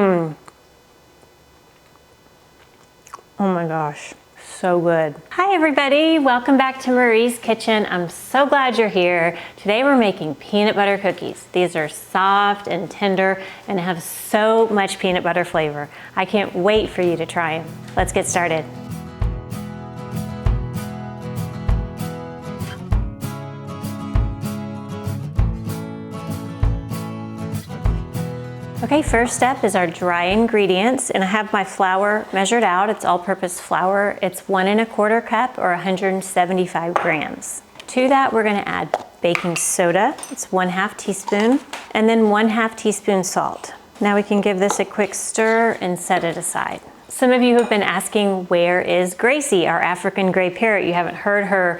Oh my gosh, so good. Hi everybody, welcome back to Marie's Kitchen. I'm so glad you're here. Today we're making peanut butter cookies. These are soft and tender and have so much peanut butter flavor. I can't wait for you to try them. Let's get started. Okay, first step is our dry ingredients, and I have my flour measured out. It's all-purpose flour. It's 1 1/4 cup or 175 grams. To that, we're gonna add baking soda. It's 1/2 teaspoon, and then 1/2 teaspoon salt. Now we can give this a quick stir and set it aside. Some of you have been asking, where is Gracie, our African gray parrot? You haven't heard her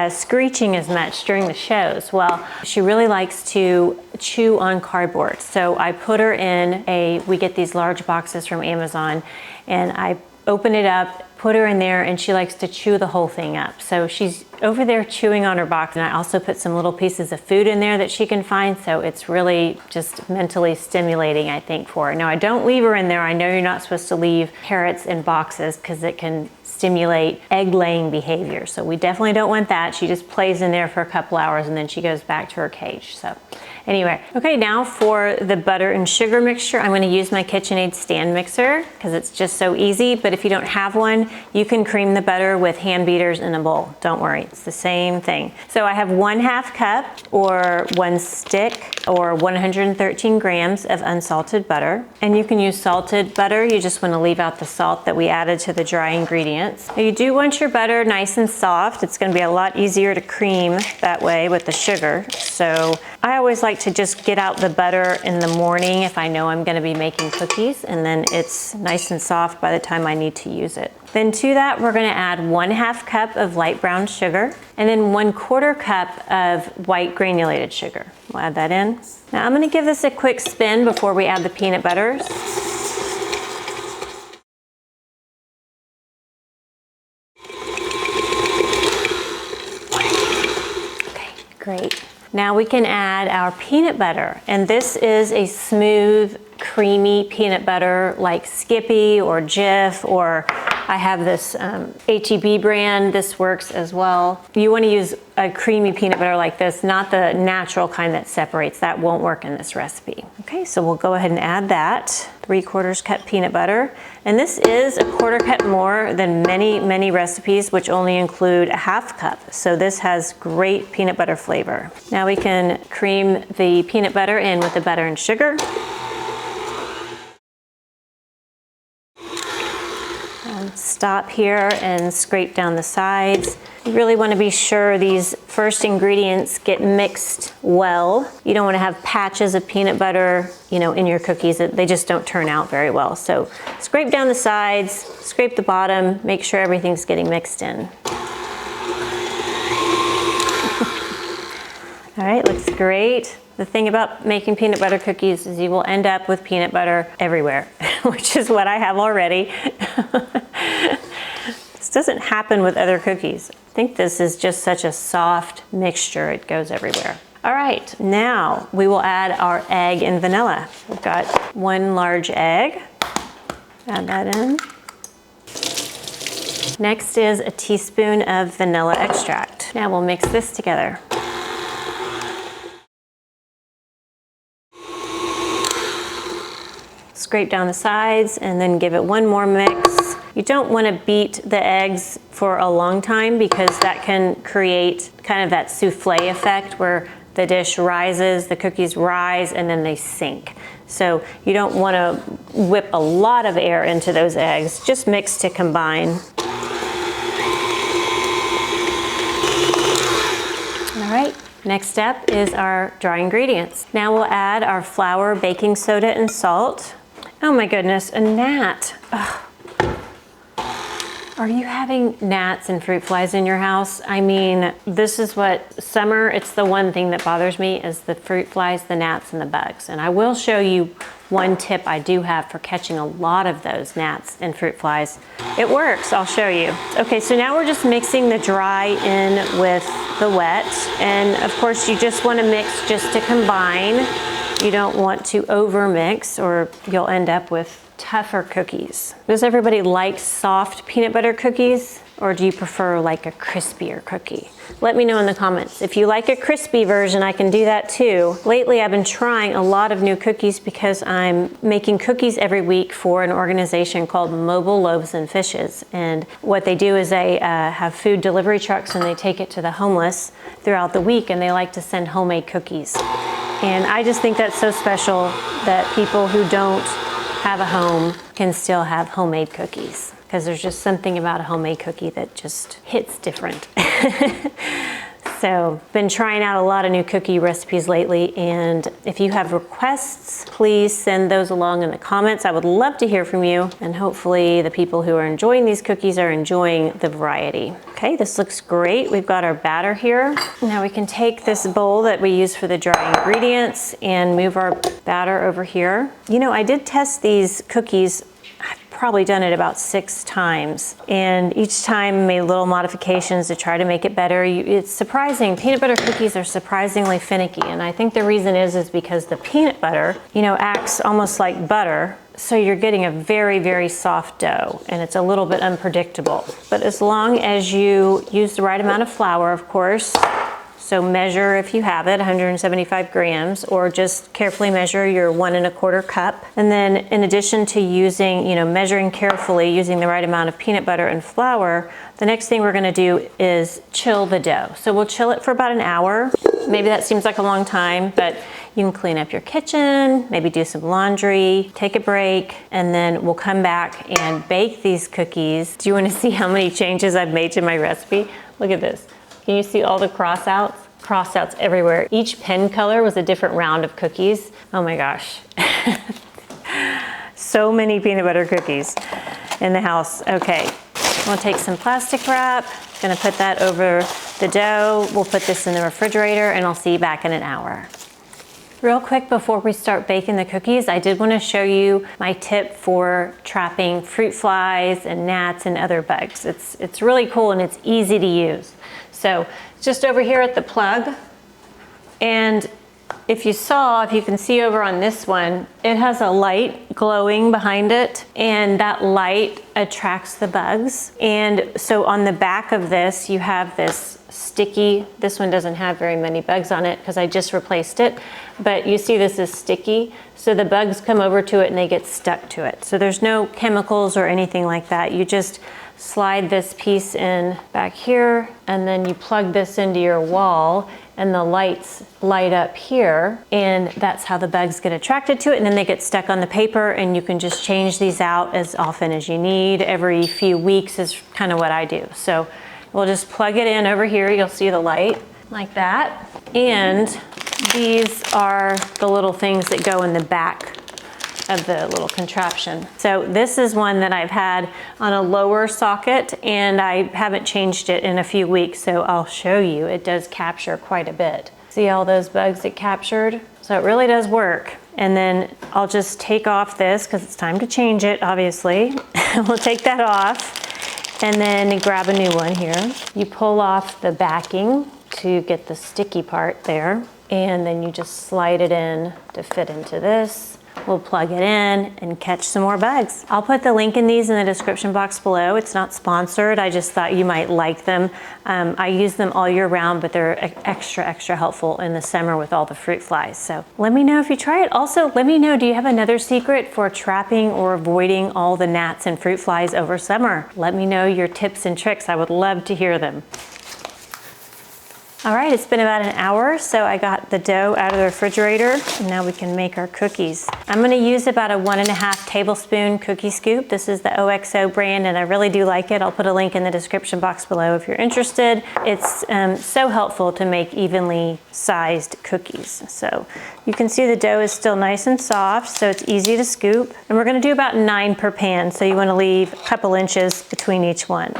screeching as much during the shows. Well, she really likes to chew on cardboard. So I put her in we get these large boxes from Amazon, and I open it up, put her in there, and she likes to chew the whole thing up. So she's over there chewing on her box, and I also put some little pieces of food in there that she can find, so it's really just mentally stimulating, I think, for her. Now, I don't leave her in there. I know you're not supposed to leave parrots in boxes because it can stimulate egg-laying behavior, so we definitely don't want that. She just plays in there for a couple hours, and then she goes back to her cage. So anyway, okay, now for the butter and sugar mixture, I'm gonna use my KitchenAid stand mixer because it's just so easy, but if you don't have one, you can cream the butter with hand beaters in a bowl. Don't worry, it's the same thing. So I have 1/2 cup or 1 stick or 113 grams of unsalted butter. And you can use salted butter. You just wanna leave out the salt that we added to the dry ingredients. Now you do want your butter nice and soft. It's gonna be a lot easier to cream that way with the sugar. So I always like to just get out the butter in the morning if I know I'm gonna be making cookies, and then it's nice and soft by the time I need to use it. Then to that, we're gonna add 1/2 cup of light brown sugar, and then 1/4 cup of white granulated sugar. We'll add that in. Now I'm gonna give this a quick spin before we add the peanut butters. Okay, great. Now we can add our peanut butter, and this is a smooth, creamy peanut butter like Skippy or Jif, or I have this H-E-B brand. This works as well. You want to use a creamy peanut butter like this, not the natural kind that separates. That won't work in this recipe. Okay, so we'll go ahead and add that. 3/4 cup peanut butter. And this is 1/4 cup more than many recipes, which only include 1/2 cup. So this has great peanut butter flavor. Now we can cream the peanut butter in with the butter and sugar. Stop here and scrape down the sides. You really want to be sure these first ingredients get mixed well. You don't want to have patches of peanut butter, in your cookies. They just don't turn out very well. So scrape down the sides, scrape the bottom, make sure everything's getting mixed in. All right, looks great. The thing about making peanut butter cookies is you will end up with peanut butter everywhere, which is what I have already. This doesn't happen with other cookies. I think this is just such a soft mixture, it goes everywhere. All right, now we will add our egg and vanilla. We've got 1 large egg. Add that in. Next is a teaspoon of vanilla extract. Now we'll mix this together. Scrape down the sides and then give it one more mix. You don't want to beat the eggs for a long time because that can create kind of that souffle effect where the dish rises, the cookies rise, and then they sink. So you don't want to whip a lot of air into those eggs, just mix to combine. All right. Next step is our dry ingredients. Now we'll add our flour, baking soda, and salt. Oh my goodness, a gnat. Ugh. Are you having gnats and fruit flies in your house? I mean, this is what summer, it's the one thing that bothers me is the fruit flies, the gnats, and the bugs. And I will show you one tip I do have for catching a lot of those gnats and fruit flies. It works, I'll show you. Okay, so now we're just mixing the dry in with the wet. And of course you just wanna mix just to combine. You don't want to over mix or you'll end up with tougher cookies. Does everybody like soft peanut butter cookies, or do you prefer like a crispier cookie? Let me know in the comments. If you like a crispy version, I can do that too. Lately, I've been trying a lot of new cookies because I'm making cookies every week for an organization called Mobile Loaves and Fishes. And what they do is they have food delivery trucks and they take it to the homeless throughout the week, and they like to send homemade cookies. And I just think that's so special that people who don't have a home can still have homemade cookies, because there's just something about a homemade cookie that just hits different. So, been trying out a lot of new cookie recipes lately, and if you have requests, please send those along in the comments. I would love to hear from you, and hopefully the people who are enjoying these cookies are enjoying the variety. Okay, this looks great. We've got our batter here. Now we can take this bowl that we use for the dry ingredients and move our batter over here. You know, I did test these cookies. I've probably done it about 6 times, and each time made little modifications to try to make it better. It's surprising. Peanut butter cookies are surprisingly finicky, and I think the reason is because the peanut butter, you know, acts almost like butter. So you're getting a very, very soft dough, and it's a little bit unpredictable. But as long as you use the right amount of flour, of course, so measure, if you have it, 175 grams, or just carefully measure your 1 1/4 cup. And then in addition to using, you know, measuring carefully, using the right amount of peanut butter and flour, the next thing we're gonna do is chill the dough. So we'll chill it for about an hour. Maybe that seems like a long time, but you can clean up your kitchen, maybe do some laundry, take a break, and then we'll come back and bake these cookies. Do you wanna see how many changes I've made to my recipe? Look at this. Can you see all the crossouts? Crossouts everywhere. Each pen color was a different round of cookies. Oh my gosh. So many peanut butter cookies in the house. Okay, we'll take some plastic wrap. Gonna put that over the dough. We'll put this in the refrigerator, and I'll see you back in an hour. Real quick before we start baking the cookies, I did want to show you my tip for trapping fruit flies and gnats and other bugs. It's really cool and it's easy to use. So just over here at the plug, and if you can see over on this one, it has a light glowing behind it, and that light attracts the bugs. And so on the back of this, you have this sticky, this one doesn't have very many bugs on it because I just replaced it, but you see this is sticky, so the bugs come over to it and they get stuck to it. So there's no chemicals or anything like that. You just slide this piece in back here, and then you plug this into your wall, and the lights light up here, and that's how the bugs get attracted to it, and then they get stuck on the paper, and you can just change these out as often as you need. Every few weeks is kind of what I do. So we'll just plug it in over here. You'll see the light like that. And these are the little things that go in the back of the little contraption. So this is one that I've had on a lower socket, and I haven't changed it in a few weeks, so I'll show you. It does capture quite a bit. See all those bugs it captured? So it really does work. And then I'll just take off this because it's time to change it, obviously. We'll take that off and then grab a new one here. You pull off the backing to get the sticky part there, and then you just slide it in to fit into this. We'll plug it in and catch some more bugs. I'll put the link in these in the description box below. It's not sponsored. I just thought you might like them. I use them all year round, but they're extra helpful in the summer with all the fruit flies. So let me know if you try it. Also, let me know, do you have another secret for trapping or avoiding all the gnats and fruit flies over summer? Let me know your tips and tricks. I would love to hear them. All right, it's been about an hour, so I got the dough out of the refrigerator, and now we can make our cookies. I'm gonna use about a 1½ tablespoon cookie scoop. This is the OXO brand, and I really do like it. I'll put a link in the description box below if you're interested. It's so helpful to make evenly sized cookies. So you can see the dough is still nice and soft, so it's easy to scoop. And we're gonna do about 9 per pan, so you wanna leave a couple inches between each one.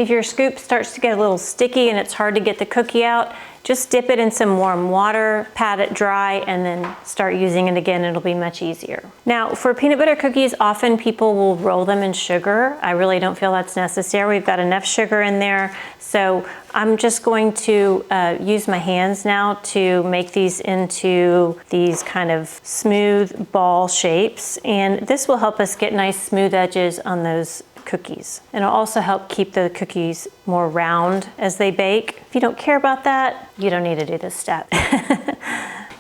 If your scoop starts to get a little sticky and it's hard to get the cookie out, just dip it in some warm water, pat it dry, and then start using it again. It'll be much easier. Now, for peanut butter cookies, often people will roll them in sugar. I really don't feel that's necessary. We've got enough sugar in there. So I'm just going to use my hands now to make these into these kind of smooth ball shapes. And this will help us get nice smooth edges on those cookies. And it'll also help keep the cookies more round as they bake. If you don't care about that, you don't need to do this step.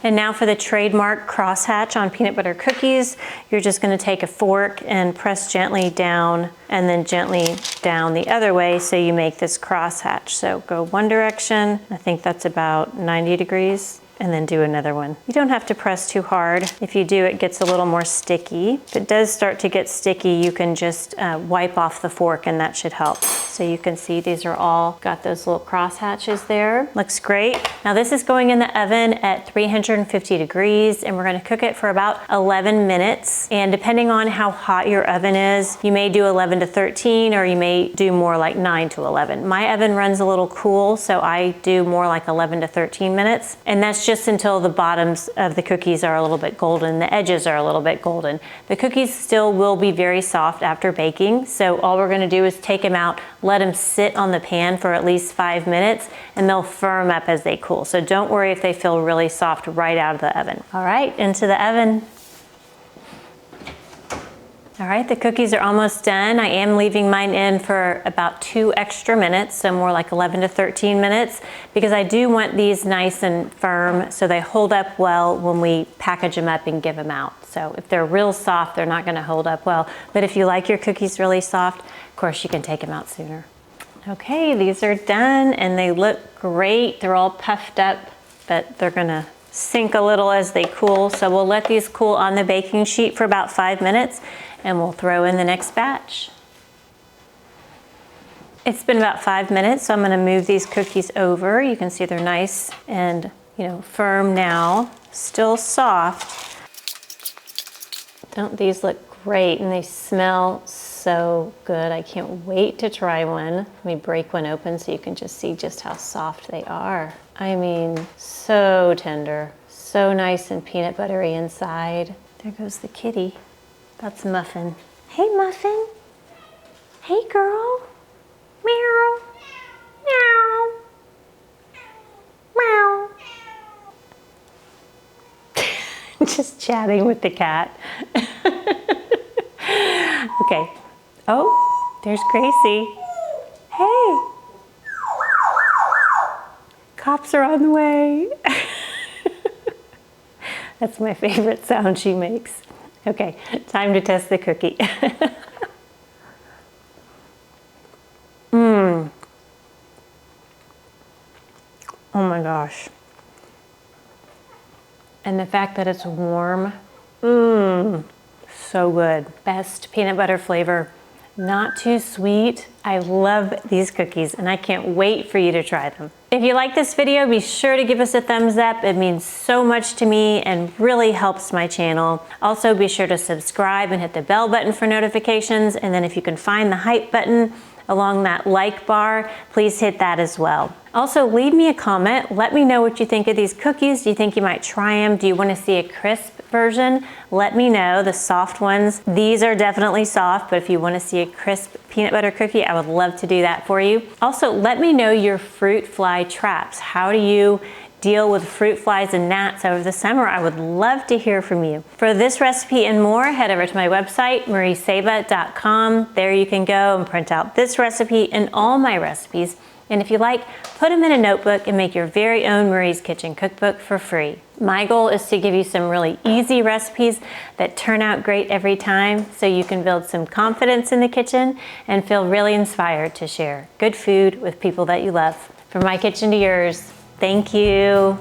And now for the trademark crosshatch on peanut butter cookies, you're just going to take a fork and press gently down and then gently down the other way so you make this crosshatch. So go one direction, I think that's about 90 degrees, and then do another one. You don't have to press too hard. If you do, it gets a little more sticky. If it does start to get sticky, you can just wipe off the fork and that should help. So you can see these are all got those little cross hatches there. Looks great. Now this is going in the oven at 350 degrees and we're gonna cook it for about 11 minutes. And depending on how hot your oven is, you may do 11 to 13 or you may do more like 9 to 11. My oven runs a little cool, so I do more like 11 to 13 minutes. And that's just until the bottoms of the cookies are a little bit golden, the edges are a little bit golden. The cookies still will be very soft after baking, so all we're gonna do is take them out, let them sit on the pan for at least 5 minutes, and they'll firm up as they cool. So don't worry if they feel really soft right out of the oven. All right, into the oven. All right, the cookies are almost done. I am leaving mine in for about 2 extra minutes, so more like 11 to 13 minutes, because I do want these nice and firm so they hold up well when we package them up and give them out. So if they're real soft, they're not gonna hold up well. But if you like your cookies really soft, of course you can take them out sooner. Okay, these are done and they look great. They're all puffed up, but they're gonna sink a little as they cool. So we'll let these cool on the baking sheet for about 5 minutes and we'll throw in the next batch. It's been about 5 minutes, so I'm gonna move these cookies over. You can see they're nice and firm now, still soft. Don't these look great and they smell so good. I can't wait to try one. Let me break one open so you can just see just how soft they are. I mean, so tender, so nice and peanut buttery inside. There goes the kitty. That's Muffin. Hey, Muffin. Hey, girl. Meow. Meow. Meow. Just chatting with the cat. Okay. Oh, there's Gracie. Hey. Cops are on the way. That's my favorite sound she makes. Okay, time to test the cookie. Oh my gosh. And the fact that it's warm, so good. Best peanut butter flavor, not too sweet. I love these cookies and I can't wait for you to try them. If you like this video, be sure to give us a thumbs up. It means so much to me and really helps my channel. Also, be sure to subscribe and hit the bell button for notifications. And then if you can find the hype button along that like bar, please hit that as well. Also, leave me a comment. Let me know what you think of these cookies. Do you think you might try them? Do you want to see a crisp version? Let me know. The soft ones, these are definitely soft, but if you want to see a crisp peanut butter cookie, I would love to do that for you. Also, let me know your fruit fly traps. How do you deal with fruit flies and gnats over the summer? I would love to hear from you. For this recipe and more, head over to my website, mariesaba.com. There you can go and print out this recipe and all my recipes. And if you like, put them in a notebook and make your very own Marie's Kitchen cookbook for free. My goal is to give you some really easy recipes that turn out great every time so you can build some confidence in the kitchen and feel really inspired to share good food with people that you love. From my kitchen to yours, thank you.